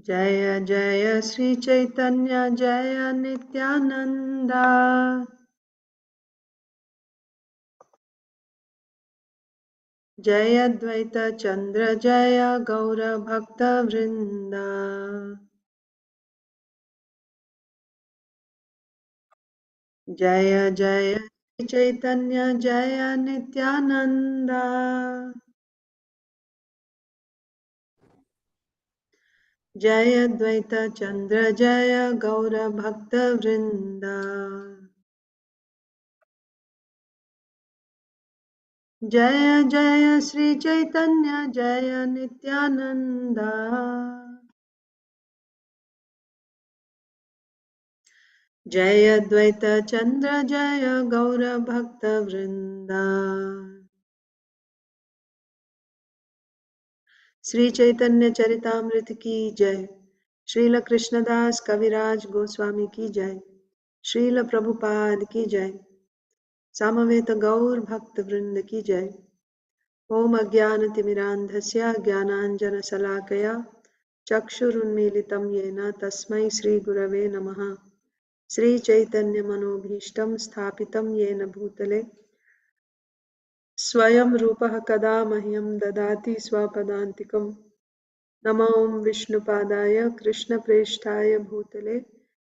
Jaya Jaya Sri Caitanya Jaya Nityananda Jaya Dvaita Chandra Jaya Gaura Bhakta Vrinda Jaya Jaya Sri Caitanya Jaya Nityananda Jaya Dvaita Chandra Jaya Gaura Bhakta Vrinda Jaya Jaya Sri Caitanya Jaya Nityananda Jaya Dvaita Chandra Jaya Gaura Bhakta Vrinda Sri Chaitanya Charitamrita ki Jai Srila Krishnadas Kaviraj Goswami ki Jai Srila Prabhupada ki Jai Samaveta Gaur Bhakta Vrinda ki Jai Om Ajnana Timirandhasya Jnananjana Salakaya Chakshurunmilitam Yena Tasmai Sri Gurave Namaha Sri Chaitanya Manobhishtam Sthapitam Yena Bhutale Swayam Rupah Kada Mahyam Dadati Swapadantikam Namo Vishnupadaya Krishna Preshtaya Bhutale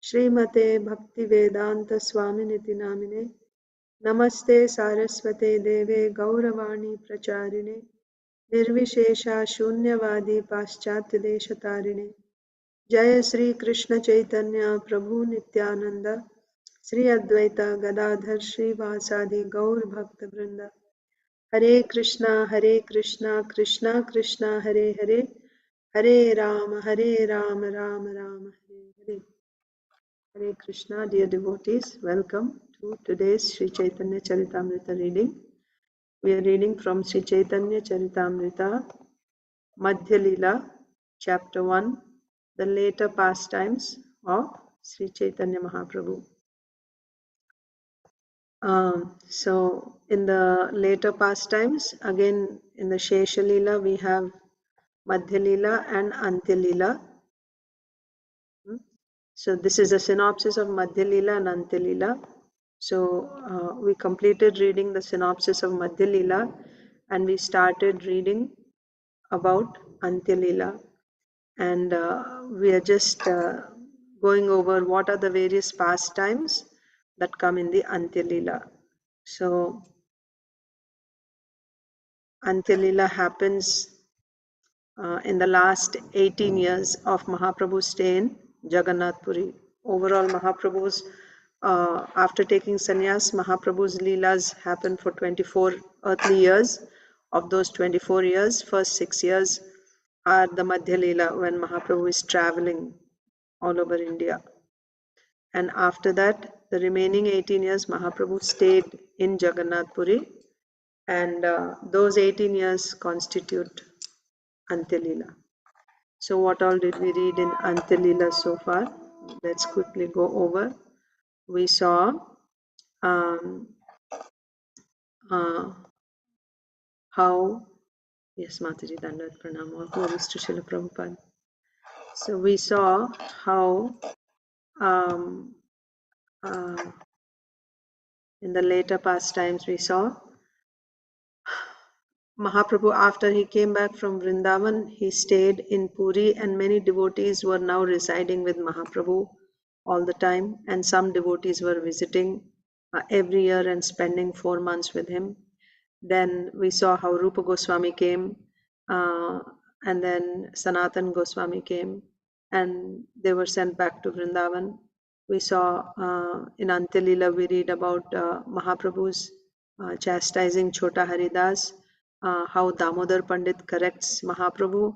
Srimate Bhakti Vedanta Swaminiti Namine Namaste Saraswate Deve Gauravani Pracharine Nirvishesha Shunyavadi Paschatya Deshatarine Jaya Sri Krishna Chaitanya Prabhu Nityananda Sri Advaita Gadadhar Sri Vasadi Gaur Bhakta Vrinda Hare Krishna Krishna Krishna Hare Hare Hare Rama Rama Rama Hare Hare Hare Krishna. Dear devotees, welcome to today's Sri Chaitanya Charitamrita reading. We are reading from Sri Chaitanya Charitamrita Madhya Lila, Chapter 1, the later pastimes of Sri Chaitanya Mahaprabhu. So in the later pastimes, again in the Shesha Lila, we have Madhya Lila and Antya Lila. So this is a synopsis of Madhya Lila and Antya Lila. So we completed reading the synopsis of Madhya Lila and we started reading about Antya Lila. And we are just going over what are the various pastimes that come in the Antya Lila. So Antya Lila happens in the last 18 years of Mahaprabhu's stay in Jagannath Puri. Overall, Mahaprabhu's, after taking sannyas, Mahaprabhu's Leelas happened for 24 earthly years. Of those 24 years, first 6 years are the Madhya Leela, when Mahaprabhu is traveling all over India. And after that, the remaining 18 years, Mahaprabhu stayed in Jagannath Puri, and those 18 years constitute Antya Leela. So what all did we read in Antya Leela so far? Let's quickly go over. We saw how, yes, Mataji Dandavat Pranam, all glories to Srila Prabhupada. So we saw how in the later past times we saw Mahaprabhu, after he came back from Vrindavan, he stayed in Puri, and many devotees were now residing with Mahaprabhu all the time, and some devotees were visiting every year and spending 4 months with him. Then we saw how Rupa Goswami came, and then Sanatan Goswami came, and they were sent back to Vrindavan. We saw in Antya Lila, we read about Mahaprabhu's chastising Chota Haridas, how Damodar Pandit corrects Mahaprabhu,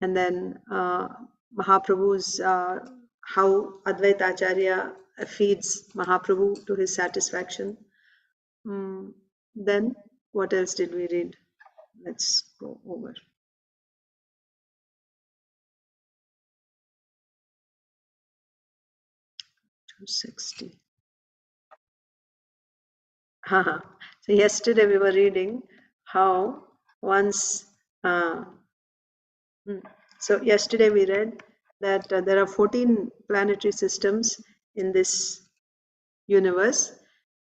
and then Mahaprabhu's, how Advaita Acharya feeds Mahaprabhu to his satisfaction. Then what else did we read? Let's go over. 260. So yesterday we were reading how once So yesterday we read that there are 14 planetary systems in this universe,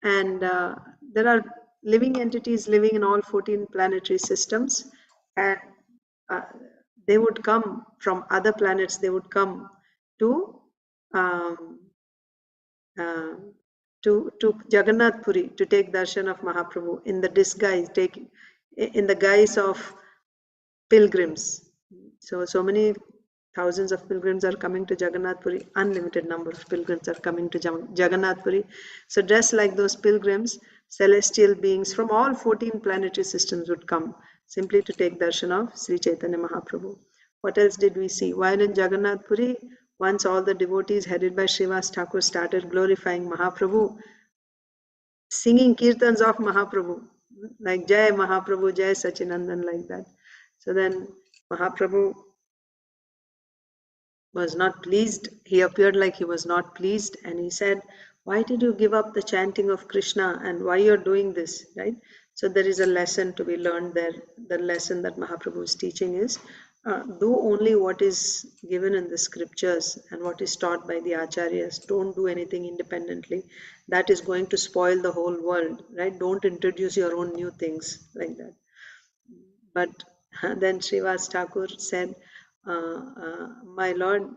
and there are living entities living in all 14 planetary systems, and uh, they would come from other planets. They would come to um, uh, to Jagannath Puri to take darshan of Mahaprabhu in the disguise, in the guise of pilgrims. So many thousands of pilgrims are coming to Jagannath Puri. Unlimited number of pilgrims are coming to Jagannath Puri. So dressed like those pilgrims, celestial beings from all 14 planetary systems would come simply to take darshan of Sri Chaitanya Mahaprabhu. What else did we see? While in Jagannath Puri, once all the devotees headed by Srivas Thakur started glorifying Mahaprabhu, singing kirtans of Mahaprabhu, like Jai Mahaprabhu, Jai Sachinandan, like that. So then Mahaprabhu was not pleased. He appeared like he was not pleased, and he said, why did you give up the chanting of Krishna, and why you're doing this, right? So there is a lesson to be learned there. The lesson that Mahaprabhu is teaching is, do only what is given in the scriptures and what is taught by the acharyas. Don't do anything independently. That is going to spoil the whole world, right? Don't introduce your own new things like that. But then Srivas Thakur said, my Lord,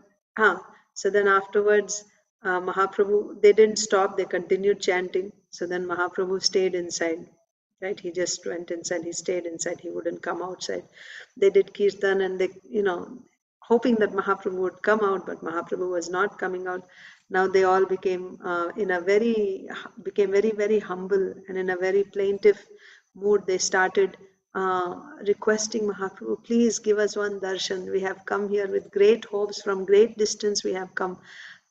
so then afterwards, Mahaprabhu, they didn't stop, they continued chanting. So then Mahaprabhu stayed inside, right? He just went inside, he stayed inside, he wouldn't come outside. They did kirtan and they, hoping that Mahaprabhu would come out, but Mahaprabhu was not coming out. Now they all became became very, very humble, and in a very plaintive mood they started requesting Mahaprabhu, please give us one darshan. We have come here with great hopes, from great distance we have come.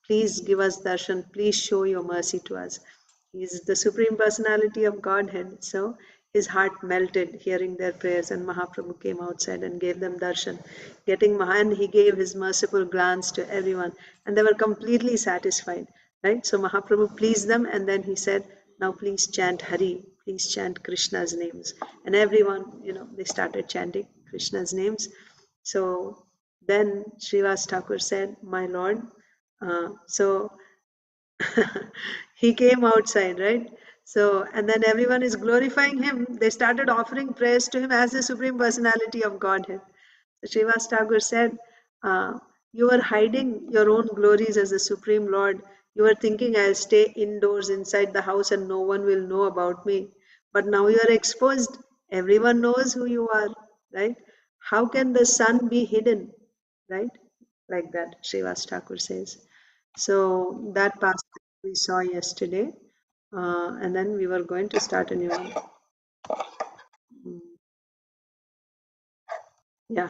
Please give us darshan. Please show your mercy to us. He is the Supreme Personality of Godhead. So his heart melted hearing their prayers, and Mahaprabhu came outside and gave them darshan. Getting Mahan, he gave his merciful glance to everyone, and they were completely satisfied. Right? So Mahaprabhu pleased them, and then he said, now please chant Hari, please chant Krishna's names. And everyone, they started chanting Krishna's names. So then Srivas Thakur said, my Lord, so he came outside, right? So, and then everyone is glorifying him. They started offering praise to him as the Supreme Personality of Godhead. So Srivas Thakur said, uh, you are hiding your own glories as the Supreme Lord. You are thinking I'll stay indoors inside the house and no one will know about me. But now you are exposed. Everyone knows who you are, right? How can the sun be hidden, right? Like that, Srivas Thakur says. So that passage we saw yesterday, and then we were going to start a new one. Yeah.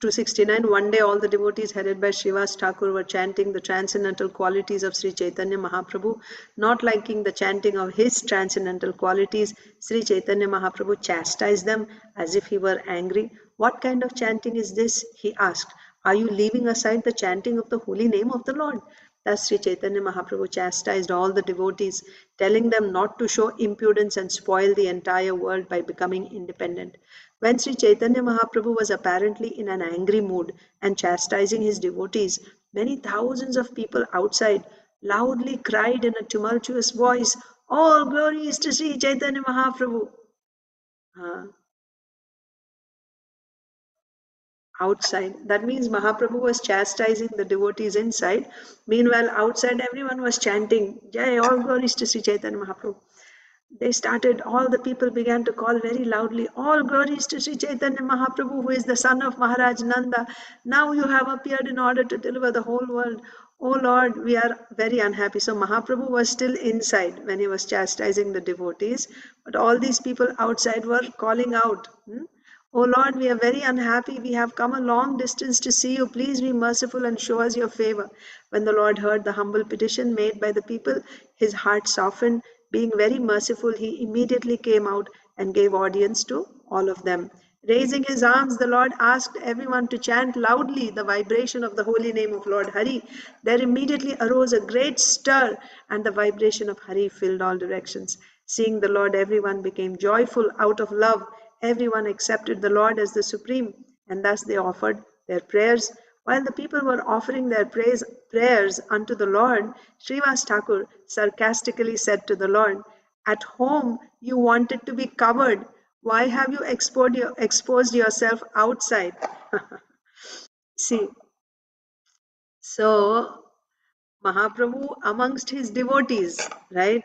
269. One day all the devotees headed by Srivas Thakur were chanting the transcendental qualities of Sri Chaitanya Mahaprabhu. Not liking the chanting of his transcendental qualities, Sri Chaitanya Mahaprabhu chastised them as if he were angry. What kind of chanting is this? He asked. Are you leaving aside the chanting of the holy name of the Lord? Thus Sri Chaitanya Mahaprabhu chastised all the devotees, telling them not to show impudence and spoil the entire world by becoming independent. When Sri Chaitanya Mahaprabhu was apparently in an angry mood and chastising his devotees, many thousands of people outside loudly cried in a tumultuous voice, all glory is to Sri Chaitanya Mahaprabhu. Outside. That means Mahaprabhu was chastising the devotees inside. Meanwhile, outside everyone was chanting, Jai, all glories to Sri Chaitanya Mahaprabhu. They started, all the people began to call very loudly, all glories to Sri Chaitanya Mahaprabhu, who is the son of Maharaj Nanda. Now you have appeared in order to deliver the whole world. Oh Lord, we are very unhappy. So Mahaprabhu was still inside when he was chastising the devotees, but all these people outside were calling out. Oh Lord, we are very unhappy. We have come a long distance to see you. Please be merciful and show us your favor. When the Lord heard the humble petition made by the people, his heart softened. Being very merciful, he immediately came out and gave audience to all of them. Raising his arms, the Lord asked everyone to chant loudly the vibration of the holy name of Lord Hari. There immediately arose a great stir, and the vibration of Hari filled all directions. Seeing the Lord, everyone became joyful out of love. Everyone accepted the Lord as the supreme, and thus they offered their prayers. While the people were offering their prayers unto the Lord, Srivas Thakur sarcastically said to the Lord, "At home you wanted to be covered. Why have you exposed yourself outside?" See, so Mahaprabhu amongst his devotees, right?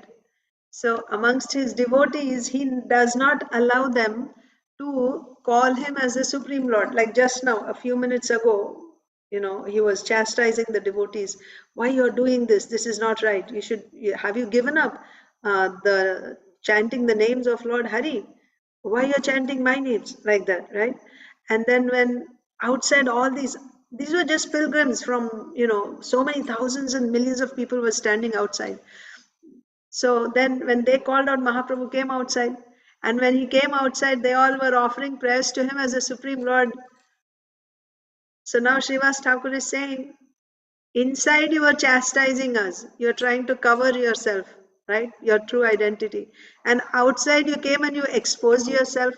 So amongst his devotees, he does not allow them to call him as the Supreme Lord. Like just now, a few minutes ago, he was chastising the devotees. Why you're doing this? This is not right. Have you given up the chanting the names of Lord Hari? Why you're chanting my names like that, right? And then when outside all these were just pilgrims from, so many thousands and millions of people were standing outside. So then when they called out, Mahaprabhu came outside. And when he came outside, they all were offering prayers to him as the Supreme Lord. So now Srivas Thakur is saying, inside you are chastising us. You're trying to cover yourself, right? Your true identity. And outside you came and you exposed yourself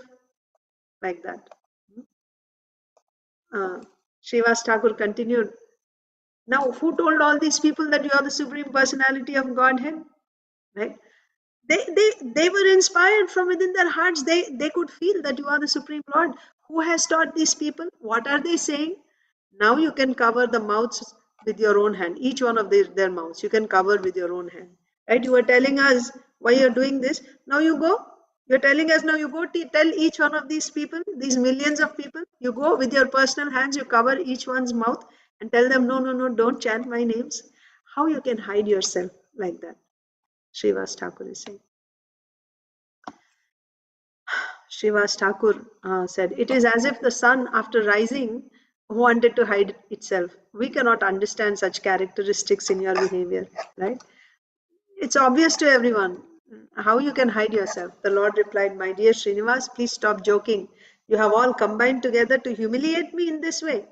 like that. Srivas Thakur continued, now who told all these people that you are the Supreme Personality of Godhead? Right? They were inspired from within their hearts. They could feel that you are the Supreme Lord. Who has taught these people? What are they saying? Now you can cover the mouths with your own hand. Each one of their mouths you can cover with your own hand, right? You were telling us why you're doing this. Now you go. You're telling us now you go tell each one of these people, these millions of people, you go with your personal hands, you cover each one's mouth and tell them, no, no, no, don't chant my names. How you can hide yourself like that? Srivas Thakur is saying. Srivas Thakur said, it is as if the sun after rising wanted to hide itself. We cannot understand such characteristics in your behavior, right? It's obvious to everyone. How you can hide yourself? The Lord replied, my dear Srinivas, please stop joking. You have all combined together to humiliate me in this way.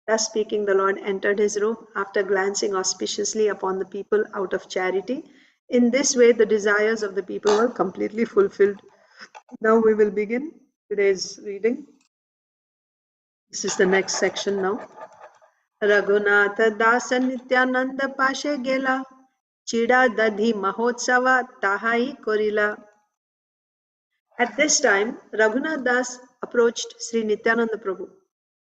Thus speaking, the Lord entered his room after glancing auspiciously upon the people out of charity. In this way, the desires of the people were completely fulfilled. Now we will begin today's reading. This is the next section now. Raghunatha Dasa Nityananda Pashe Gela Chida Dadhi Mahotsava Tahai Korila. At this time, Raghunath Das approached Sri Nityananda Prabhu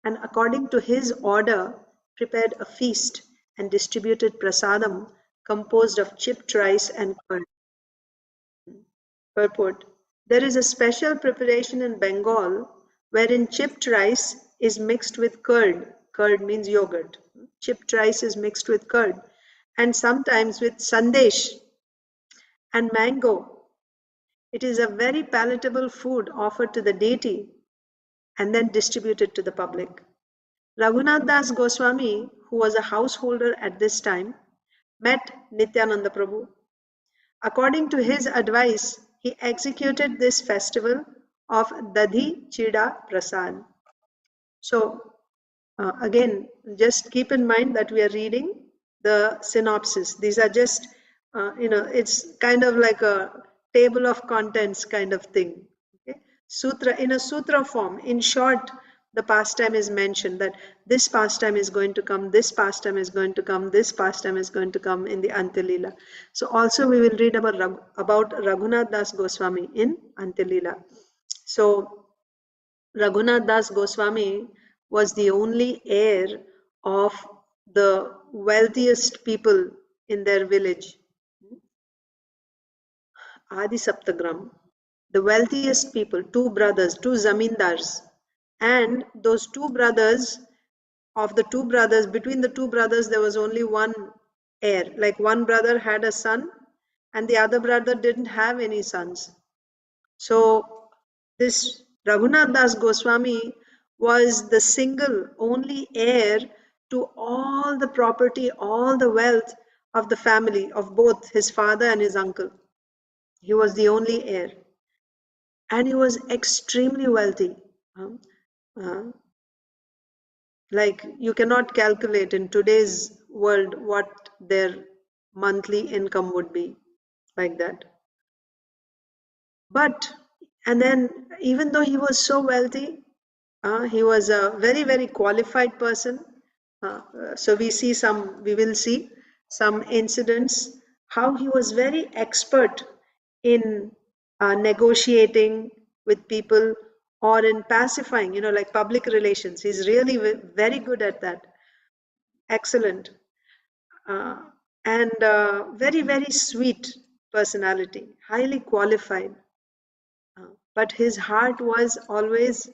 and according to his order prepared a feast and distributed prasadam composed of chipped rice and curd. Purport: there is a special preparation in Bengal wherein chipped rice is mixed with curd. Curd means yogurt. Chipped rice is mixed with curd and sometimes with sandesh and mango. It is a very palatable food offered to the deity and then distributed to the public. Raghunath Das Goswami, who was a householder at this time, met Nityananda Prabhu. According to his advice, he executed this festival of Dadhi Chida Prasad. So, again, just keep in mind that we are reading the synopsis. These are just, it's kind of like a table of contents kind of thing. Okay? Sutra, in a sutra form, in short, the pastime is mentioned that this pastime is going to come, this pastime is going to come, this pastime is going to come in the Antilila. So also we will read about Raghunath Das Goswami in Antilila. So Raghunath Das Goswami was the only heir of the wealthiest people in their village, Adi Saptagram. The wealthiest people, two brothers, two zamindars, and those two brothers, between the two brothers, there was only one heir. Like one brother had a son, and the other brother didn't have any sons. So this Raghunath Das Goswami was the single only heir to all the property, all the wealth of the family, of both his father and his uncle. He was the only heir. And he was extremely wealthy. Like you cannot calculate in today's world what their monthly income would be, like that. But And then, even though he was so wealthy, he was a very, very qualified person. So we will see some incidents how he was very expert in negotiating with people or in pacifying, like public relations. He's really very good at that. Excellent. Uh, and very, very sweet personality, highly qualified. But his heart was always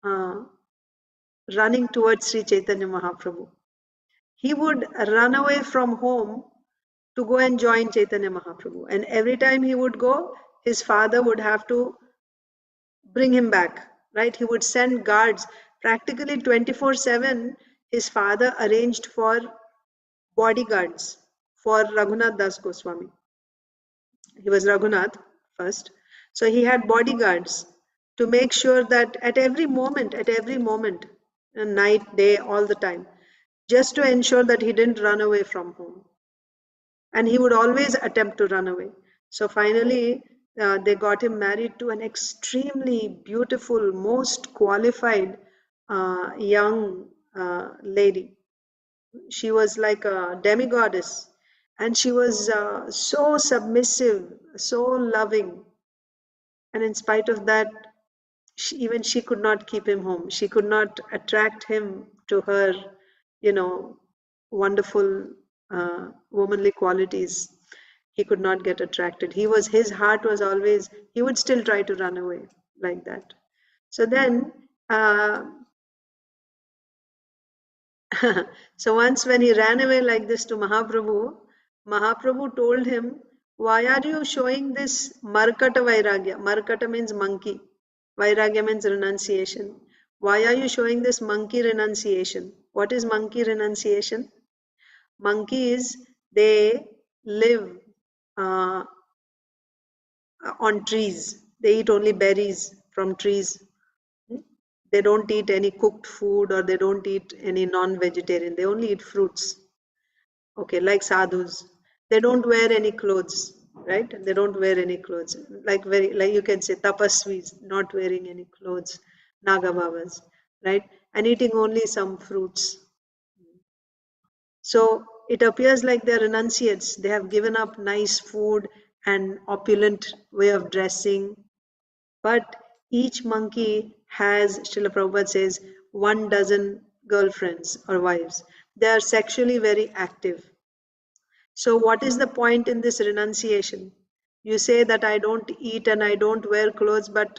uh, running towards Sri Chaitanya Mahaprabhu. He would run away from home to go and join Chaitanya Mahaprabhu. And every time he would go, his father would have to bring him back, right? He would send guards practically 24/7. His father arranged for bodyguards for Raghunath Das Goswami. He was Raghunath first. So he had bodyguards to make sure that at every moment, night, day, all the time, just to ensure that he didn't run away from home. And he would always attempt to run away. So finally, they got him married to an extremely beautiful, most qualified young lady. She was like a demigoddess, and she was so submissive, so loving. And in spite of that, even she could not keep him home. She could not attract him to her, wonderful womanly qualities. He could not get attracted. His heart was always, he would still try to run away like that. So then, so once when he ran away like this to Mahaprabhu, Mahaprabhu told him, why are you showing this Markata Vairagya? Markata means monkey. Vairagya means renunciation. Why are you showing this monkey renunciation? What is monkey renunciation? Monkeys, they live uh, on trees. They eat only berries from trees. They don't eat any cooked food, or they don't eat any non-vegetarian. They only eat fruits. Okay, like sadhus. They don't wear any clothes, right? They don't wear any clothes. Like you can say tapasvis, not wearing any clothes, Nagababas, right? And eating only some fruits. So it appears like they're renunciates. They have given up nice food and opulent way of dressing. But each monkey has, Srila Prabhupada says, 1 dozen girlfriends or wives. They are sexually very active. So what is the point in this renunciation? You say that I don't eat and I don't wear clothes, but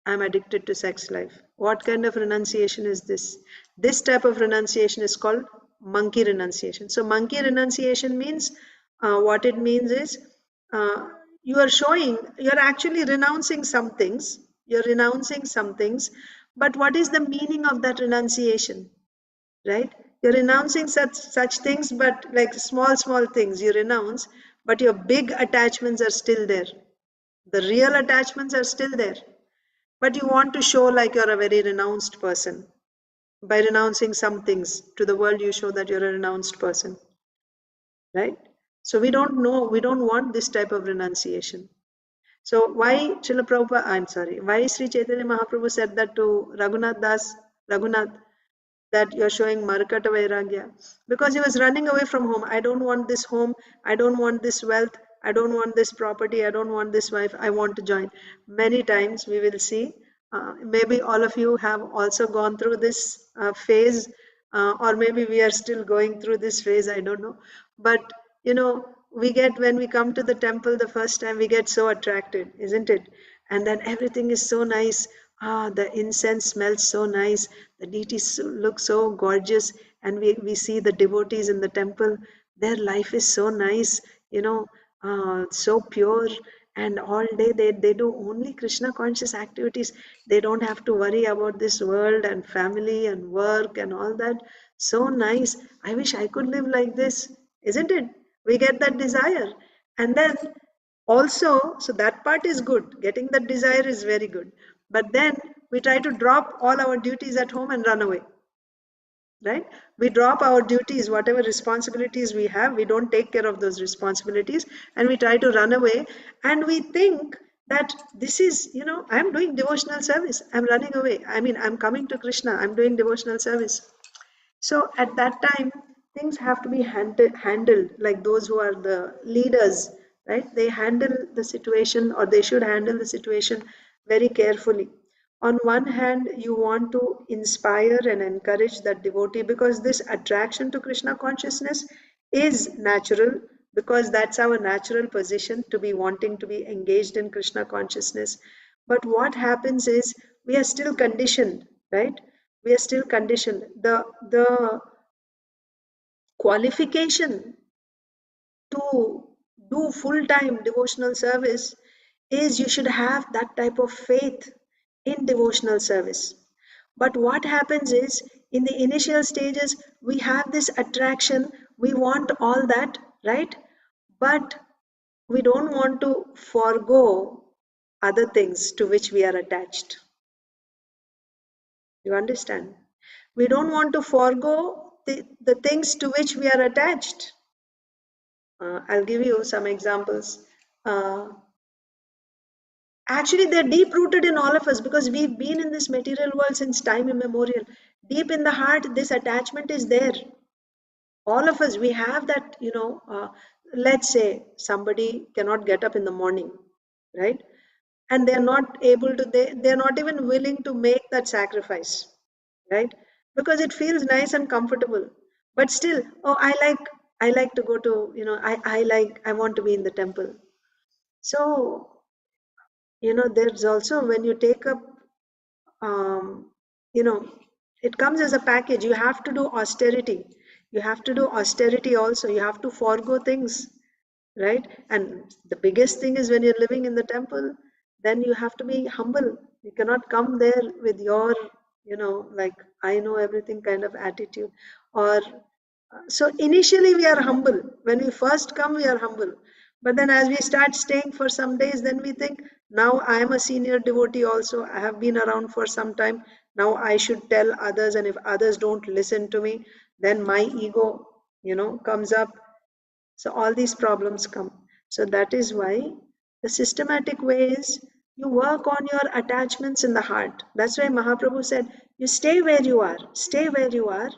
I'm addicted to sex life. What kind of renunciation is this? This type of renunciation is called monkey renunciation. So monkey renunciation means, what it means is, uh, you're actually renouncing some things. You're renouncing some things, but what is the meaning of that renunciation? Right? You're renouncing such things, but like small things you renounce, but your big attachments are still there. The real attachments are still there, but you want to show like you're a very renounced person. By renouncing some things to the world, you show that you're a renounced person, right? So we don't want this type of renunciation. So why Srila Prabhupada, I'm sorry, why Sri Chaitanya Mahaprabhu said that to Raghunath, that you're showing Markata Vairagya? Because he was running away from home. I don't want this home. I don't want this wealth. I don't want this property. I don't want this wife. I want to join. Many times we will see, maybe all of you have also gone through this phase, or maybe we are still going through this phase. I don't know. But, when we come to the temple the first time, we get so attracted, isn't it? And then everything is so nice. The incense smells so nice. The deities look so gorgeous. And we see the devotees in the temple. Their life is so nice, so pure. And all day they do only Krishna conscious activities. They don't have to worry about this world and family and work and all that. So nice. I wish I could live like this, isn't it? We get that desire. And then also, so that part is good. Getting that desire is very good. But then we try to drop all our duties at home and run away, right? We drop our duties, whatever responsibilities we have, we don't take care of those responsibilities, and we try to run away. And we think that this is, I'm doing devotional service, I'm running away, I mean, I'm coming to Krishna, I'm doing devotional service. So at that time, things have to be handled like those who are the leaders, right? They handle the situation, or they should handle the situation very carefully. On one hand, you want to inspire and encourage that devotee, because this attraction to Krishna consciousness is natural, because that's our natural position, to be wanting to be engaged in Krishna consciousness. But what happens is we are still conditioned, right? We are still conditioned. The qualification to do full time devotional service is you should have that type of faith in devotional service. But what happens is, in the initial stages, we have this attraction, we want all that, right? But we don't want to forego other things to which we are attached. You understand? We don't want to forego the things to which we are attached. I'll give you some examples. Uh, Actually, they're deep rooted in all of us, because we've been in this material world since time immemorial. Deep in the heart, this attachment is there. All of us, we have that, let's say somebody cannot get up in the morning, right? And they're not able to, they're not even willing to make that sacrifice, right? Because it feels nice and comfortable. But still, oh, I like to go to, I want to be in the temple. So, there's also, when you take up, um, you know, it comes as a package. You have to do austerity. You have to do austerity also. You have to forego things, right? And the biggest thing is, when you're living in the temple, then you have to be humble. You cannot come there with your, like, I know everything kind of attitude. Or so initially we are humble. When we first come, we are humble. But then as we start staying for some days, then we think, now I am a senior devotee also. I have been around for some time. Now I should tell others, and if others don't listen to me, then my ego, comes up. So all these problems come. So that is why the systematic way is, you work on your attachments in the heart. That's why Mahaprabhu said, you stay where you are, stay where you are,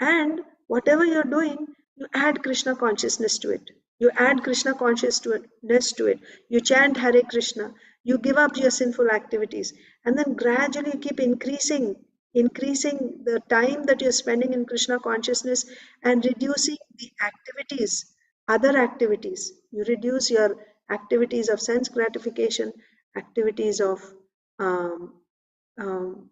and whatever you're doing, you add Krishna consciousness to it. You add Krishna consciousness to it. You chant Hare Krishna. You give up your sinful activities. And then gradually you keep increasing the time that you're spending in Krishna consciousness, and reducing the activities, other activities. You reduce your activities of sense gratification, activities of um, um,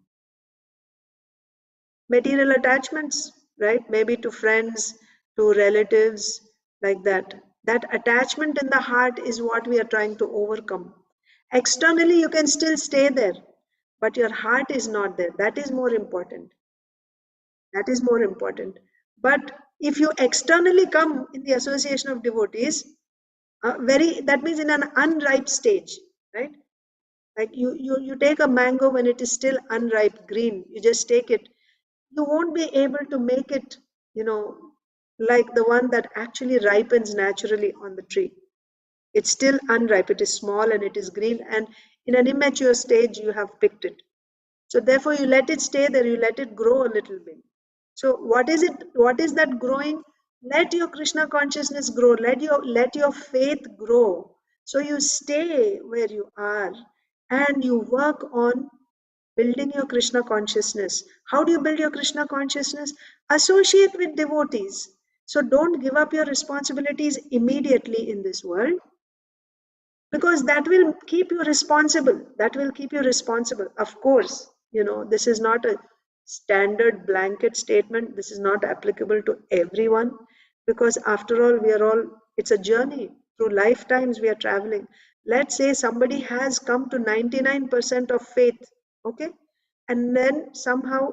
material attachments, right? Maybe to friends, to relatives, like that. That attachment in the heart is what we are trying to overcome. Externally, you can still stay there, but your heart is not there. That is more important. That is more important. But if you externally come in the association of devotees, very that means in an unripe stage, right? Like you take a mango when it is still unripe, green. You just take it, you won't be able to make it, you know, like the one that actually ripens naturally on the tree. It's still unripe, it is small and it is green, and in an immature stage, you have picked it. So, therefore, you let it stay there, you let it grow a little bit. So, what is it? What is that growing? Let your Krishna consciousness grow, let your faith grow. So, you stay where you are and you work on building your Krishna consciousness. How do you build your Krishna consciousness? Associate with devotees. So don't give up your responsibilities immediately in this world, because that will keep you responsible. That will keep you responsible. Of course, this is not a standard blanket statement. This is not applicable to everyone, because after all, it's a journey. Through lifetimes, we are traveling. Let's say somebody has come to 99% of faith, okay? And then somehow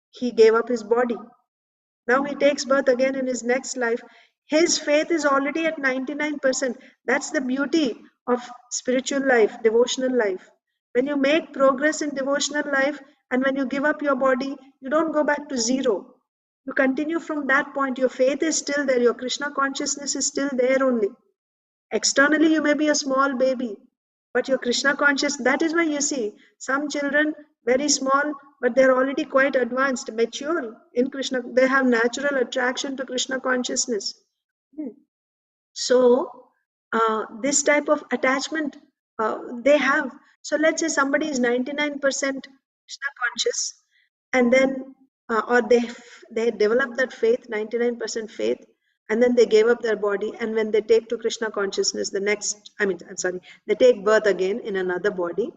he gave up his body. Now he takes birth again in his next life. His faith is already at 99%. That's the beauty of spiritual life, devotional life. When you make progress in devotional life and when you give up your body, you don't go back to zero. You continue from that point. Your faith is still there. Your Krishna consciousness is still there only. Externally, you may be a small baby, But your Krishna conscious, that is why you see some children very small, but they're already quite advanced, mature in Krishna. They have natural attraction to Krishna consciousness. So this type of attachment they have. So let's say somebody is 99% Krishna conscious, and then or they develop that faith, 99% faith, and then they gave up their body, and when they take to Krishna consciousness, the next, I'm sorry, they take birth again in another body.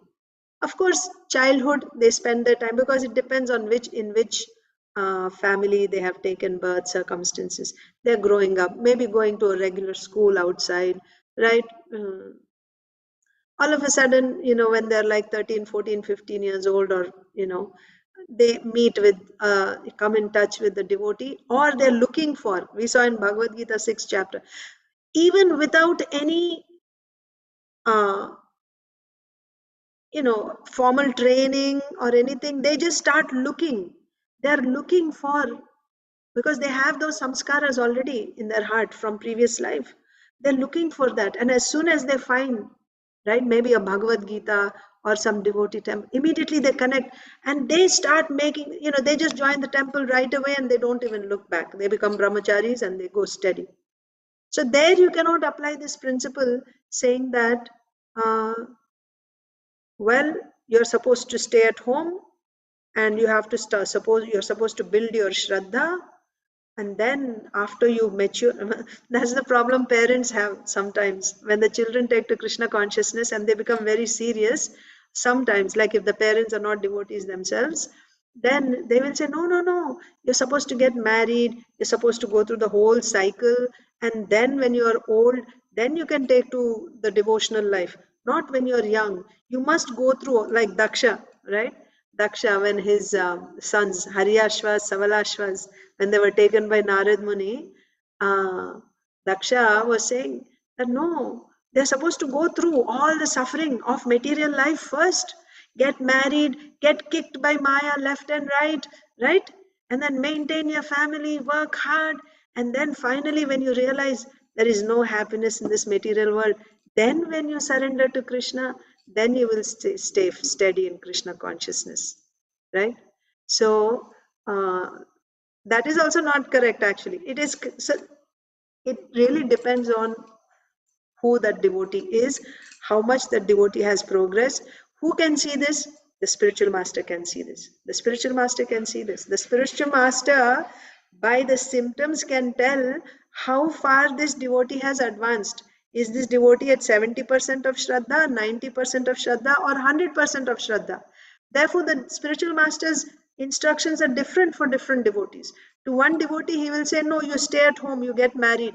Of course, childhood they spend their time, because it depends on which family they have taken birth, circumstances. They're growing up, maybe going to a regular school outside, right? All of a sudden, when they're like 13, 14, 15 years old, or they meet with, come in touch with the devotee, or they're looking for, we saw in Bhagavad Gita 6th chapter, even without any uh, formal training or anything, they just start looking. They're looking for, because they have those samskaras already in their heart from previous life. They're looking for that, and as soon as they find, right, maybe a Bhagavad Gita or some devotee temple, immediately they connect, and they start making, they just join the temple right away, and they don't even look back. They become brahmacharis and they go steady. So there you cannot apply this principle saying that uh, well, you're supposed to stay at home, and you have to you're supposed to build your shraddha, and then after you mature, that's the problem parents have sometimes when the children take to Krishna consciousness and they become very serious. Sometimes, like if the parents are not devotees themselves, then they will say, no, no, no, you're supposed to get married, you're supposed to go through the whole cycle, and then when you are old, then you can take to the devotional life, not when you're young. You must go through, like Daksha, right? Daksha, when his sons, Haryashvas, Savalashvas, when they were taken by Narad Muni, uh, Daksha was saying that no, they're supposed to go through all the suffering of material life first, get married, get kicked by Maya left and right, right? And then maintain your family, work hard, and then finally, when you realize there is no happiness in this material world, then when you surrender to Krishna, then you will stay steady in Krishna consciousness, right? So that is also not correct. Actually, it is. So it really depends on who that devotee is, how much that devotee has progressed. Who can see this? The spiritual master can see this. The spiritual master can see this. The spiritual master, by the symptoms, can tell how far this devotee has advanced. Is this devotee at 70% of Shraddha, 90% of Shraddha, or 100% of Shraddha? Therefore, the spiritual master's instructions are different for different devotees. To one devotee, he will say, no, you stay at home, you get married.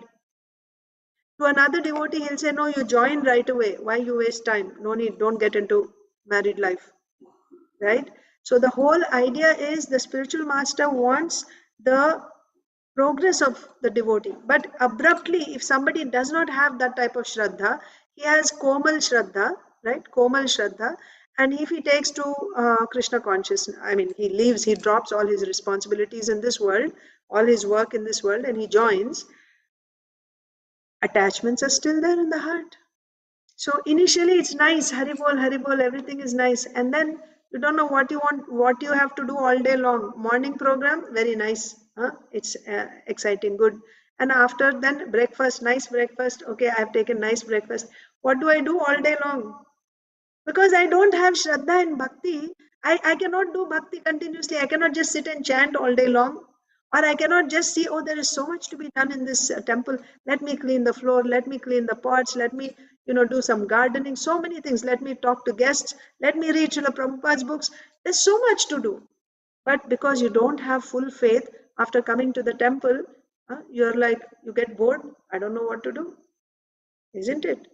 To another devotee, he'll say, no, you join right away. Why you waste time? No need, don't get into married life. Right? So the whole idea is the spiritual master wants the progress of the devotee. But abruptly, if somebody does not have that type of Shraddha, he has Komal Shraddha, right? Komal Shraddha. And if he takes to Krishna consciousness, he leaves, he drops all his responsibilities in this world, all his work in this world, and he joins, attachments are still there in the heart. So initially it's nice, Haribol, everything is nice. And then you don't know what you want, what you have to do all day long. Morning program, very nice. Huh? It's exciting, good. And after then breakfast, nice breakfast. Okay, I have taken nice breakfast. What do I do all day long? Because I don't have Shraddha and Bhakti, I cannot do Bhakti continuously. I cannot just sit and chant all day long. Or I cannot just see, oh, there is so much to be done in this temple. Let me clean the floor. Let me clean the pots. Let me, do some gardening. So many things. Let me talk to guests. Let me read Srila Prabhupada's books. There's so much to do. But because you don't have full faith, after coming to the temple, you're like, you get bored. I don't know what to do. Isn't it?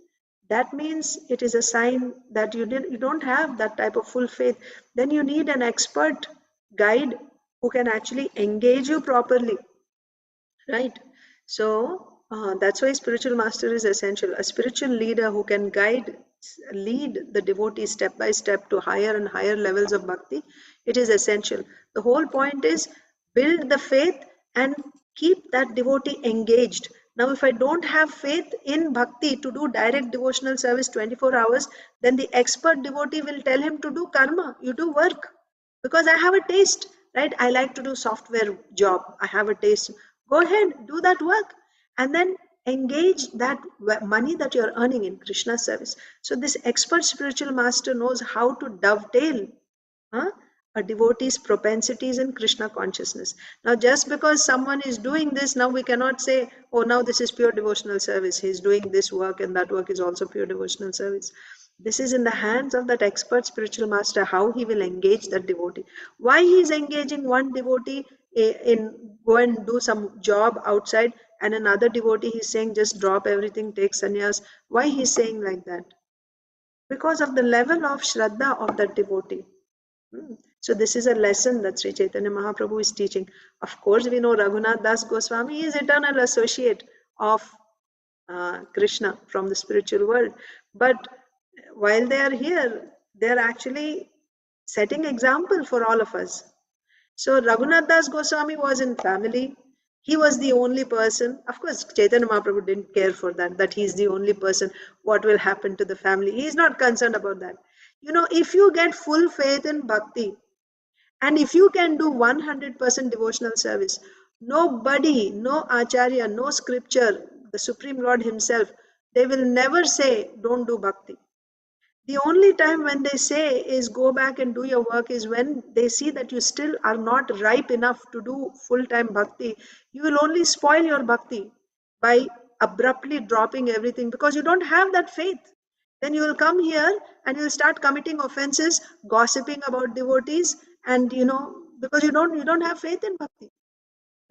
That means it is a sign that you don't have that type of full faith. Then you need an expert guide who can actually engage you properly, right? So that's why spiritual master is essential. A spiritual leader who can lead the devotee step by step to higher and higher levels of bhakti, it is essential. The whole point is build the faith and keep that devotee engaged. Now, if I don't have faith in bhakti to do direct devotional service 24 hours, then the expert devotee will tell him to do karma, you do work. Because I have a taste, right? I like to do software job. I have a taste. Go ahead, do that work. And then engage that money that you're earning in Krishna's service. So this expert spiritual master knows how to dovetail a devotee's propensities in Krishna consciousness. Now, just because someone is doing this, now we cannot say, oh, now this is pure devotional service. He's doing this work and that work is also pure devotional service. This is in the hands of that expert spiritual master, how he will engage that devotee. Why he is engaging one devotee in go and do some job outside, and another devotee he's saying just drop everything, take sannyas. Why he's saying like that? Because of the level of shraddha of that devotee. So this is a lesson that Sri Chaitanya Mahaprabhu is teaching. Of course, we know Raghunath Das Goswami is eternal associate of Krishna from the spiritual world. But while they are here, they are actually setting example for all of us. So Raghunath Das Goswami was in family. He was the only person. Of course, Chaitanya Mahaprabhu didn't care for that, that he's the only person. What will happen to the family? He's not concerned about that. You know, if you get full faith in bhakti, and if you can do 100% devotional service, nobody, no acharya, no scripture, the Supreme Lord Himself, they will never say, don't do bhakti. The only time when they say is go back and do your work is when they see that you still are not ripe enough to do full-time bhakti. You will only spoil your bhakti by abruptly dropping everything because you don't have that faith. Then you will come here and you'll start committing offenses, gossiping about devotees, and because you don't have faith in bhakti.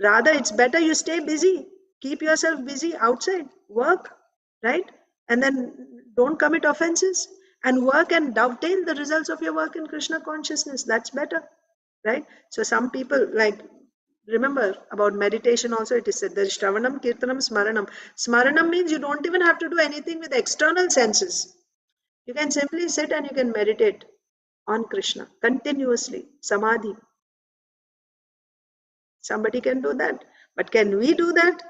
Rather, it's better you stay busy, keep yourself busy outside, work, right? And then don't commit offenses and work and dovetail the results of your work in Krishna consciousness. That's better, right? So some people, like, remember about meditation also, it is said there is Shravanam, Kirtanam, Smaranam. Smaranam means you don't even have to do anything with external senses. You can simply sit and you can meditate on Krishna continuously, samadhi. Somebody can do that. But can we do that?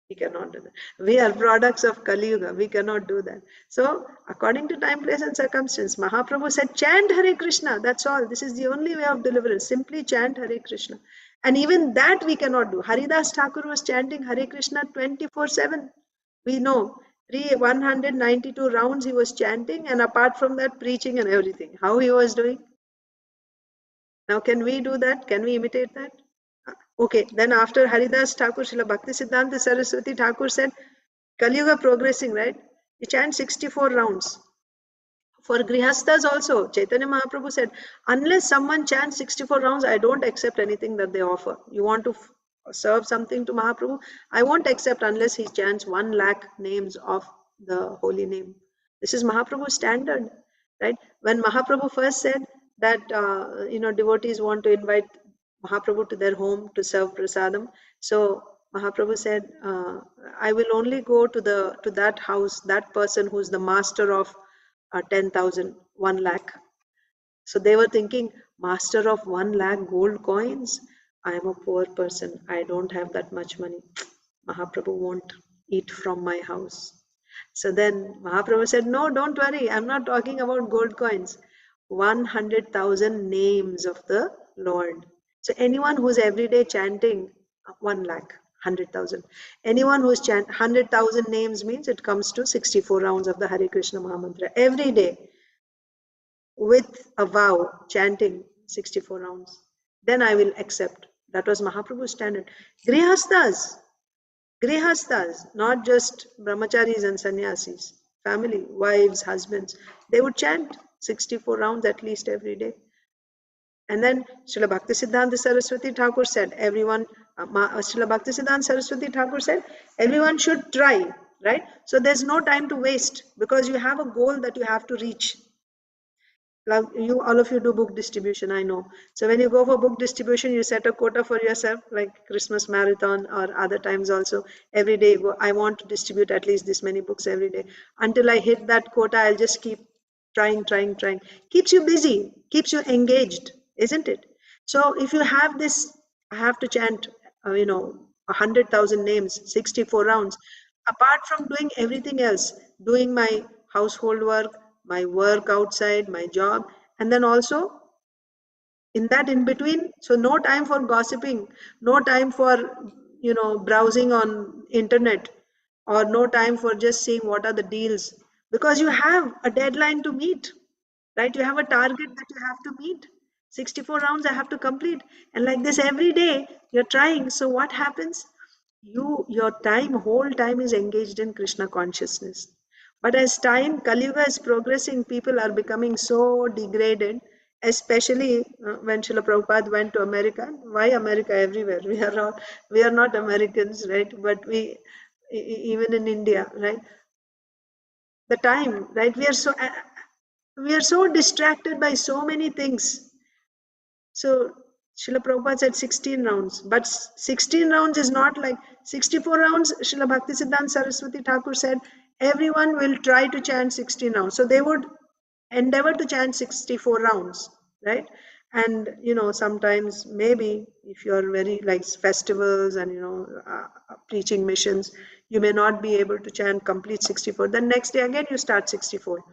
We cannot do that. We are products of Kali Yuga. We cannot do that. So, according to time, place, and circumstance, Mahaprabhu said, chant Hare Krishna. That's all. This is the only way of deliverance. Simply chant Hare Krishna. And even that we cannot do. Haridas Thakur was chanting Hare Krishna 24/7. We know. 192 rounds he was chanting, and apart from that, preaching and everything. How he was doing? Now, can we do that? Can we imitate that? Okay, then after Haridas Thakur, Srila Bhakti Siddhanta Saraswati Thakur said, Kali Yuga progressing, right? You chant 64 rounds. For Grihasthas also, Chaitanya Mahaprabhu said, unless someone chants 64 rounds, I don't accept anything that they offer. You want to serve something to Mahaprabhu? I won't accept unless he chants 1 lakh names of the holy name. This is Mahaprabhu's standard, right? When Mahaprabhu first said that, devotees want to invite Mahaprabhu to their home to serve prasadam. So Mahaprabhu said, I will only go to that house, that person who's the master of 10,000, 1 lakh. So they were thinking, master of 1 lakh gold coins. I am a poor person. I don't have that much money. Mahaprabhu won't eat from my house. So then Mahaprabhu said, no, don't worry. I'm not talking about gold coins. 100,000 names of the Lord. So anyone who's every day chanting 1 lakh, 100,000. Anyone who's 100,000 names means it comes to 64 rounds of the Hare Krishna Mahamantra every day with a vow, chanting 64 rounds. Then I will accept. That was Mahaprabhu's standard. Grihasthas, not just brahmacharis and sannyasis, family, wives, husbands, they would chant 64 rounds at least every day. And then Srila Bhaktisiddhanta Saraswati Thakur said, Srila Bhaktisiddhanta Saraswati Thakur said, everyone should try, right? So there's no time to waste because you have a goal that you have to reach. Like all of you do book distribution, I know. So when you go for book distribution, you set a quota for yourself, like Christmas marathon or other times also. Every day, I want to distribute at least this many books every day. Until I hit that quota, I'll just keep trying. Keeps you busy, keeps you engaged, isn't it? So if you have this, I have to chant, 100,000 names, 64 rounds. Apart from doing everything else, doing my household work, my work outside, my job, and then also in that in between, so no time for gossiping, no time for browsing on internet, or no time for just seeing what are the deals, because you have a deadline to meet, right? You have a target that you have to meet. 64 rounds I have to complete, and like this every day you're trying. So what happens? Your time, whole time is engaged in Krishna consciousness. But as time, Kali Yuga is progressing, people are becoming so degraded, especially when Srila Prabhupada went to America. Why America? Everywhere. We are not Americans, right? But even in India, right? The time, right? We are so distracted by so many things. So Srila Prabhupada said 16 rounds, but 16 rounds is not like 64 rounds. Srila Bhaktisiddhanta Saraswati Thakur said everyone will try to chant 16 rounds. So they would endeavor to chant 64 rounds, right? And sometimes maybe if you're very like festivals and preaching missions, you may not be able to chant complete 64. Then next day again you start 64,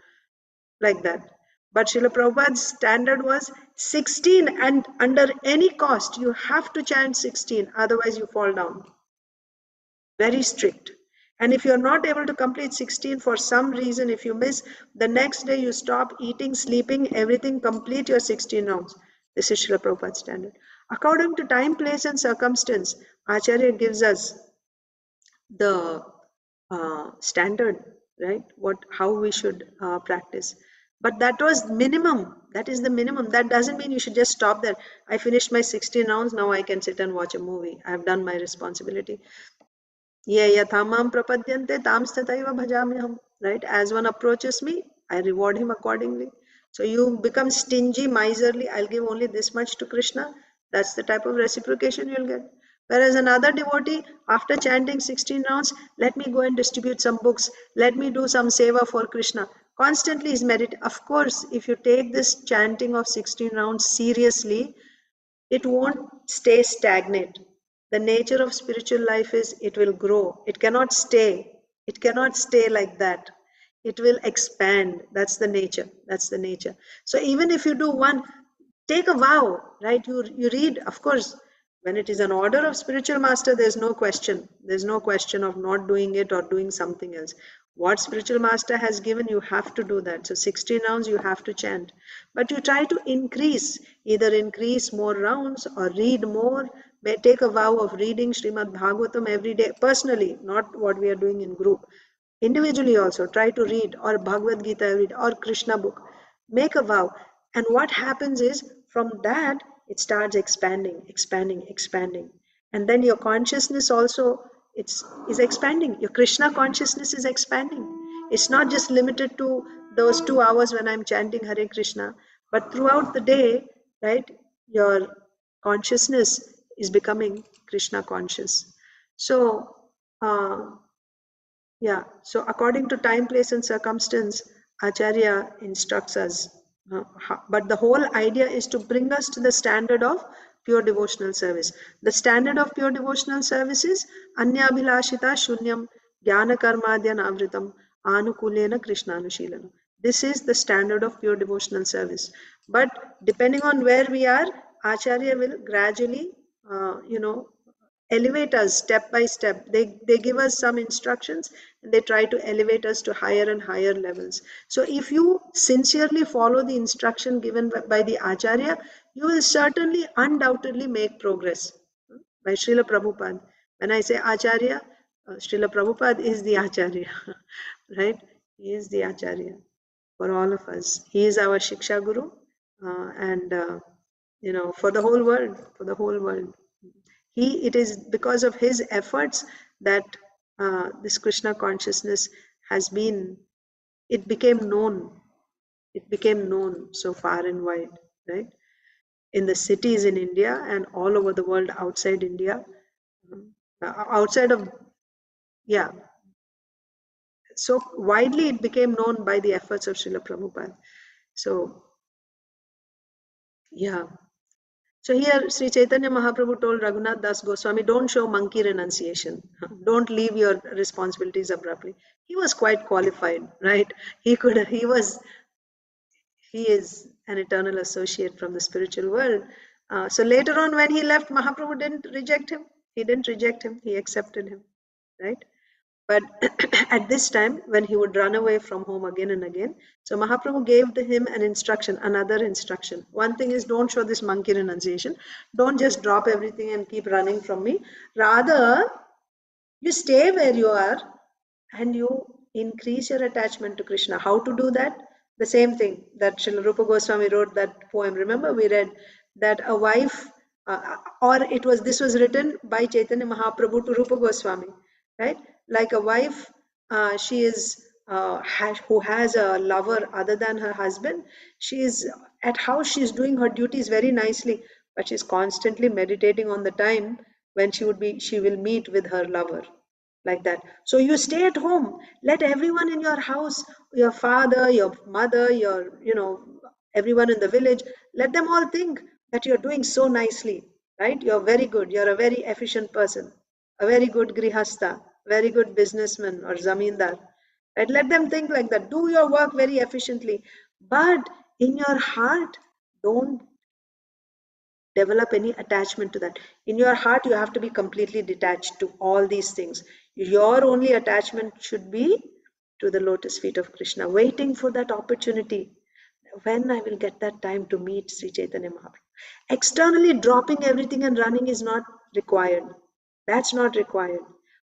like that. But Srila Prabhupada's standard was 16, and under any cost, you have to chant 16, otherwise, you fall down. Very strict. And if you're not able to complete 16 for some reason, if you miss, the next day you stop eating, sleeping, everything, complete your 16 rounds. This is Srila Prabhupada's standard. According to time, place, and circumstance, Acharya gives us the standard, right? How we should practice. But that was minimum. That is the minimum. That doesn't mean you should just stop there. I finished my 16 rounds. Now I can sit and watch a movie. I've done my responsibility. Ye yathamam prapadyante tamstataiva bhajamyaham. Right? As one approaches me, I reward him accordingly. So you become stingy, miserly. I'll give only this much to Krishna. That's the type of reciprocation you'll get. Whereas another devotee, after chanting 16 rounds, let me go and distribute some books. Let me do some seva for Krishna. Constantly is merit. Of course, if you take this chanting of 16 rounds seriously, it won't stay stagnant. The nature of spiritual life is it will grow. It cannot stay. It cannot stay like that. It will expand. That's the nature. That's the nature. So even if you do one, take a vow, right? You read, of course, when it is an order of spiritual master, there's no question. There's no question of not doing it or doing something else. What spiritual master has given, you have to do that. So 16 rounds you have to chant. But you try to increase, either increase more rounds or read more. May take a vow of reading Srimad Bhagavatam every day, personally, not what we are doing in group. Individually also, try to read, or Bhagavad Gita every day, or Krishna book. Make a vow. And what happens is, from that, it starts expanding, expanding, expanding. And then your consciousness also is expanding. Your Krishna consciousness is expanding. It's not just limited to those 2 hours when I'm chanting Hare Krishna, but throughout the day, right, your consciousness is becoming Krishna conscious. So, yeah, so according to time, place, and circumstance, Acharya instructs us. But the whole idea is to bring us to the standard of pure devotional service. The standard of pure devotional service is Anyabhilashita Shunyam Jnana Karmadhyan Avritam Anukulena Krishnanushilanam. This is the standard of pure devotional service. But depending on where we are, Acharya will gradually, elevate us step by step. They give us some instructions and they try to elevate us to higher and higher levels. So if you sincerely follow the instruction given by the Acharya, you will certainly undoubtedly make progress. By Srila Prabhupada. When I say Acharya, Srila Prabhupada is the Acharya, right? He is the Acharya for all of us. He is our Shiksha Guru, and for the whole world, for the whole world. It is because of his efforts that this Krishna consciousness it became known. It became known so far and wide, right? In the cities in India and all over the world outside India, outside of, yeah. So widely it became known by the efforts of Srila Prabhupada. So, yeah. So here Sri Chaitanya Mahaprabhu told Raghunath Das Goswami, don't show monkey renunciation. Don't leave your responsibilities abruptly. He was quite qualified, right? He is an eternal associate from the spiritual world. So later on when he left, Mahaprabhu didn't reject him. He didn't reject him. He accepted him, right? But at this time, when he would run away from home again and again, so Mahaprabhu gave him an instruction, another instruction. One thing is, don't show this monkey renunciation. Don't just drop everything and keep running from me. Rather, you stay where you are and you increase your attachment to Krishna. How to do that? The same thing that Srila Rupa Goswami wrote that poem. Remember, we read that a wife, or this was written by Chaitanya Mahaprabhu to Rupa Goswami, right? Like a wife, she is who has a lover other than her husband. She is at house. She is doing her duties very nicely, but she's constantly meditating on the time when she will meet with her lover, like that. So you stay at home, let everyone in your house, your father, your mother, everyone in the village, let them all think that you're doing so nicely, right? You're very good, you're a very efficient person, a very good grihastha, very good businessman or zamindar, right? Let them think like that. Do your work very efficiently, but in your heart, don't develop any attachment to that. In your heart, you have to be completely detached to all these things. Your only attachment should be to the lotus feet of Krishna, waiting for that opportunity. When I will get that time to meet Sri Chaitanya Mahaprabhu. Externally dropping everything and running is not required. That's not required.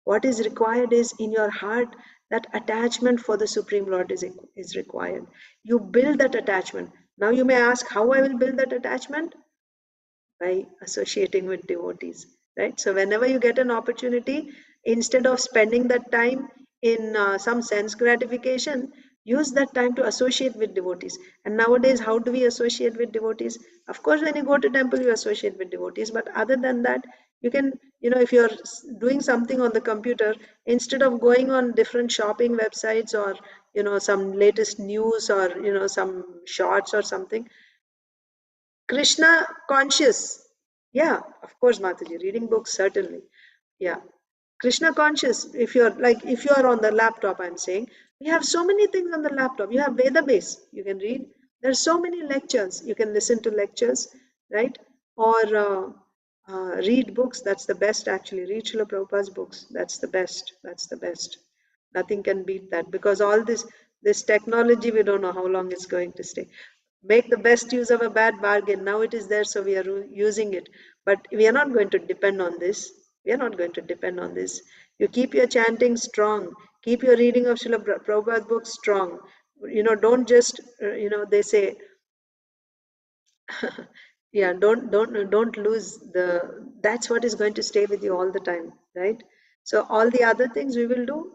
What is required is in your heart, that attachment for the Supreme Lord is required. You build that attachment. Now you may ask how I will build that attachment? By associating with devotees, right? So whenever you get an opportunity, instead of spending that time in some sense gratification, use that time to associate with devotees. And nowadays, how do we associate with devotees? Of course, when you go to temple, you associate with devotees, but other than that, you can, if you're doing something on the computer, instead of going on different shopping websites or some latest news or some shorts or something, Krishna conscious. Yeah, of course, Mataji. Reading books, certainly. Yeah. Krishna conscious. If you're on the laptop, I'm saying, we have so many things on the laptop. You have Veda base, you can read. There's so many lectures. You can listen to lectures, right? Or read books. That's the best, actually. Read Srila Prabhupada's books. That's the best. That's the best. Nothing can beat that, because all this technology, we don't know how long it's going to stay. Make the best use of a bad bargain. Now it is there, so we are using it. But we are not going to depend on this. We are not going to depend on this. You keep your chanting strong. Keep your reading of Srila Prabhupada's books strong. Don't just, they say, yeah, don't lose that's what is going to stay with you all the time, right? So all the other things we will do,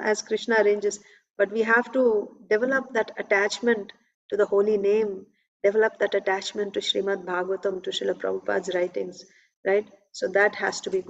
as Krishna arranges, but we have to develop that attachment to the holy name, develop that attachment to Srimad Bhagavatam, to Srila Prabhupada's writings, right? So that has to be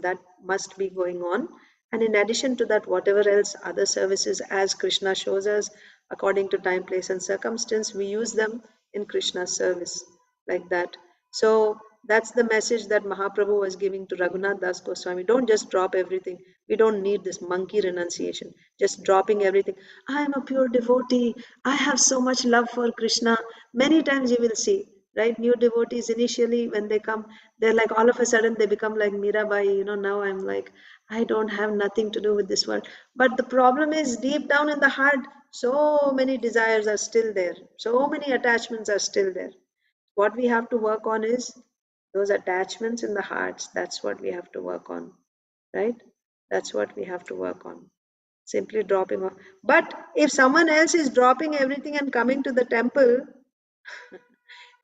that must be going on. And in addition to that, whatever else other services, as Krishna shows us, according to time, place, and circumstance, we use them in Krishna's service, like that. So that's the message that Mahaprabhu was giving to Raghunath Das Goswami. Don't just drop everything. We don't need this monkey renunciation, just dropping everything. I am a pure devotee. I have so much love for Krishna. Many times you will see, right? New devotees initially, when they come, they're like, all of a sudden they become like Mirabai. Now I'm like, I don't have nothing to do with this world. But the problem is, deep down in the heart, so many desires are still there. So many attachments are still there. What we have to work on is those attachments in the hearts. That's what we have to work on, right? That's what we have to work on. Simply dropping off. But if someone else is dropping everything and coming to the temple,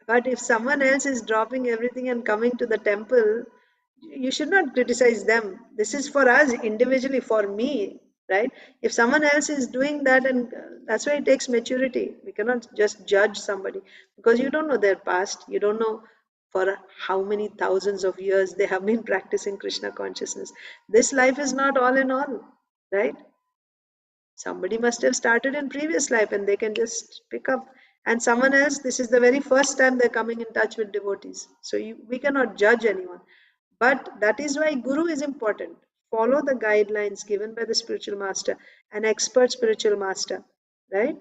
but if someone else is dropping everything and coming to the temple, you should not criticize them. This is for us individually, for me, right? If someone else is doing that, and that's why it takes maturity. We cannot just judge somebody, because you don't know their past. You don't know for how many thousands of years they have been practicing Krishna consciousness. This life is not all in all, right? Somebody must have started in previous life and they can just pick up. And someone else, this is the very first time they're coming in touch with devotees. So we cannot judge anyone. But that is why Guru is important. Follow the guidelines given by the spiritual master, an expert spiritual master, right?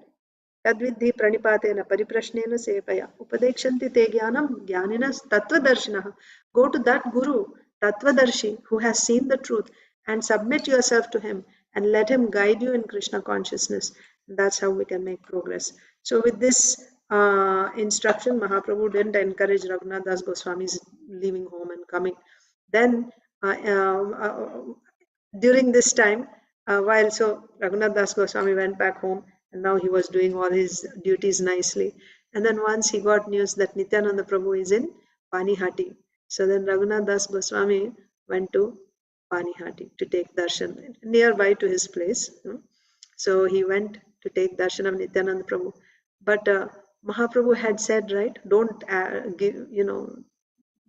Tadvidhi pranipatena pariprashnena sevaya upadekshanti te jnanam jnaninas tattvadarshinaha. Go to that Guru, Tattvadarshi, who has seen the truth, and submit yourself to him and let him guide you in Krishna consciousness. That's how we can make progress. So with this instruction, Mahaprabhu didn't encourage Raghunath Das Goswami's leaving home and coming. Then during this time, while so Raghunath Das Goswami went back home, and now he was doing all his duties nicely. And then once he got news that Nityananda Prabhu is in Panihati, so then Raghunath Das Goswami went to Panihati to take darshan nearby to his place. So he went to take darshan of Nityananda Prabhu. But Mahaprabhu had said, right, don't give,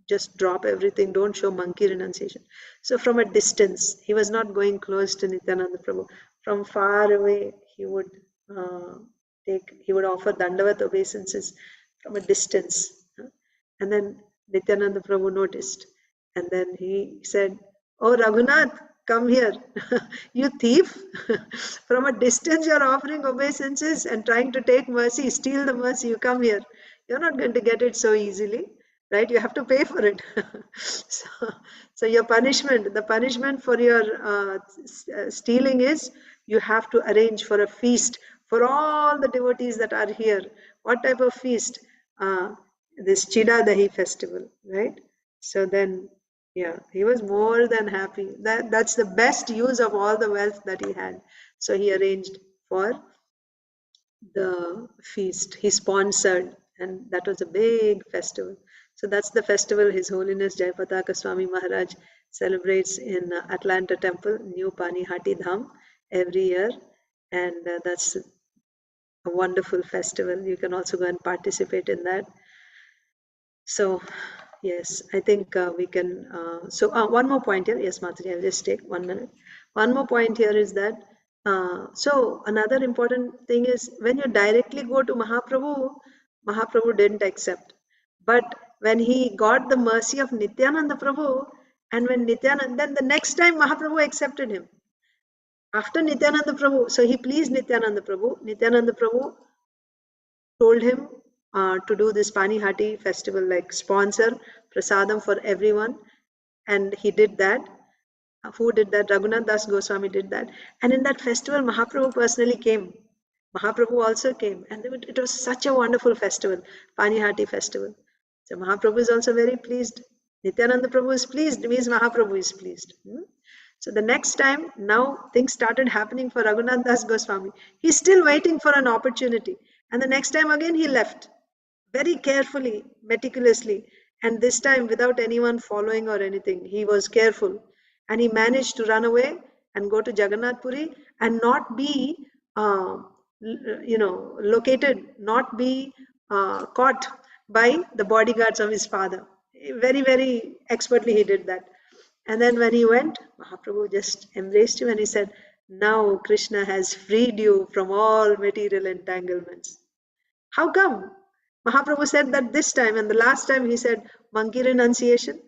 just drop everything, don't show monkey renunciation. So from a distance, he was not going close to Nityananda Prabhu. From far away, he would offer Dandavat obeisances from a distance. And then Nityananda Prabhu noticed. And then he said, "Oh, Raghunath, come here. You thief. From a distance, you're offering obeisances and trying to take mercy, steal the mercy. You come here. You're not going to get it so easily, right? You have to pay for it." So your punishment, the punishment for your stealing is you have to arrange for a feast for all the devotees that are here. What type of feast? This Chida Dahi festival, right? So then, yeah, he was more than happy. That's the best use of all the wealth that he had. So he arranged for the feast. He sponsored, and that was a big festival. So that's the festival His Holiness Jayapataka Swami Maharaj celebrates in Atlanta Temple, New Panihati Dham, every year. And that's a wonderful festival. You can also go and participate in that. So, yes, I think we can. So, one more point here. Yes, Mataji, I'll just take 1 minute. One more point here is that. So, another important thing is when you directly go to Mahaprabhu, Mahaprabhu didn't accept. But when he got the mercy of Nityananda Prabhu, and when Nityananda, then the next time Mahaprabhu accepted him. After Nityananda Prabhu, so he pleased Nityananda Prabhu. Nityananda Prabhu told him to do this Panihati festival, like sponsor prasadam for everyone, and he did that. Who did that? Raghunath Das Goswami did that. And in that festival, Mahaprabhu personally came. Mahaprabhu also came, and it was such a wonderful festival, Panihati festival. So Mahaprabhu is also very pleased. Nityananda Prabhu is pleased, means Mahaprabhu is pleased. So the next time, now things started happening for Raghunath Das Goswami. He's still waiting for an opportunity. And the next time again, he left very carefully, meticulously. And this time, without anyone following or anything, he was careful. And he managed to run away and go to Jagannath Puri and not be, located, not be caught by the bodyguards of his father. Very, very expertly he did that. And then when he went, Mahaprabhu just embraced him and he said, "Now Krishna has freed you from all material entanglements." How come? Mahaprabhu said that this time, and the last time he said monkey renunciation,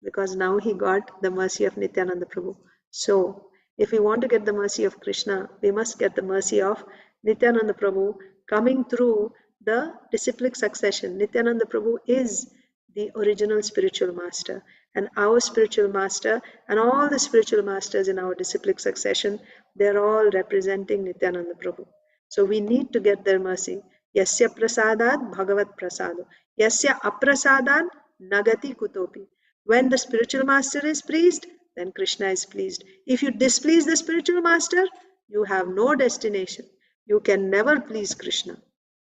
because now he got the mercy of Nityananda Prabhu. So, if we want to get the mercy of Krishna, we must get the mercy of Nityananda Prabhu coming through the disciplic succession. Nityananda Prabhu is the original spiritual master, and our spiritual master and all the spiritual masters in our disciplic succession, they're all representing Nityananda Prabhu. So we need to get their mercy. Yasya prasadat bhagavat prasado, yasya aprasadat nagati kutopi. When the spiritual master is pleased, then Krishna is pleased. If you displease the spiritual master, you have no destination. You can never please Krishna.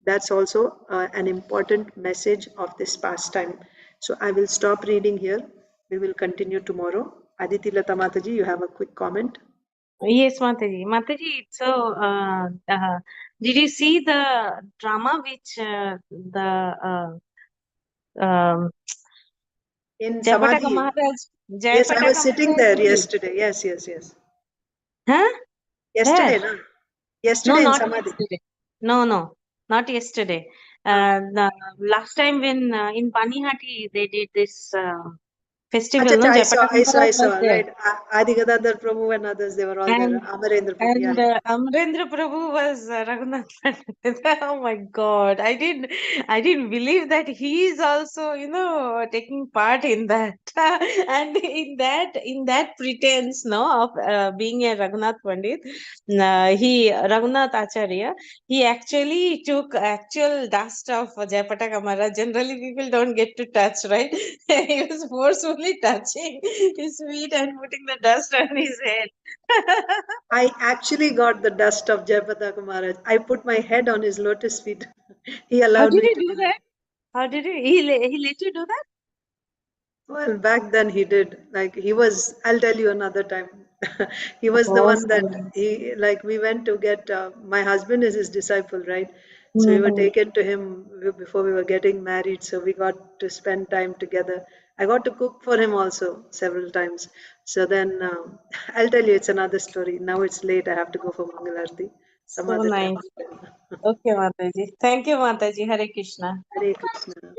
That's also an important message of this pastime. So I will stop reading here. We will continue tomorrow. Aditi Lata Mataji, you have a quick comment? Yes, Mataji. Mataji, so did you see the drama which the In Jayapataka Samadhi. Maharaj? Yes, I was Jayapataka sitting Maharaj there did? yesterday. Yes. Huh? Yesterday, Where? no? No, Yesterday in not Samadhi. yesterday. No, not yesterday. And last time when in Panihati they did this festival, Acha, no, acha, Jayapataka I Maharaj was saw, there. right. Adi Gadadhar Prabhu and others, they were all there. And Amarendra Prabhu, yeah. Amarendra Prabhu was Raghunath Pandit. Oh my God, I didn't believe that he is also, taking part in that, and in that pretense, no, of being a Raghunath Pandit, Raghunath Acharya, he actually took actual dust of Jayapataka Maharaj. Generally, people don't get to touch, right? He was forcefully touching his feet and putting the dust on his head. I actually got the dust of Jayapataka Maharaj. I put my head on his lotus feet. He How allowed did me he to do do that. that? How did he let you do that? Well, back then he did. Like he was, I'll tell you another time. He was the Oh, one so that nice. he, like, we went to get, my husband is his disciple, right? So we were Mm-hmm. taken to him before we were getting married. So we got to spend time together. I got to cook for him also several times. So then, I'll tell you, it's another story. Now it's late. I have to go for Mangalarti. Some So other time. nice. Okay, Mataji. Thank you, Mataji. Hare Krishna. Hare Krishna.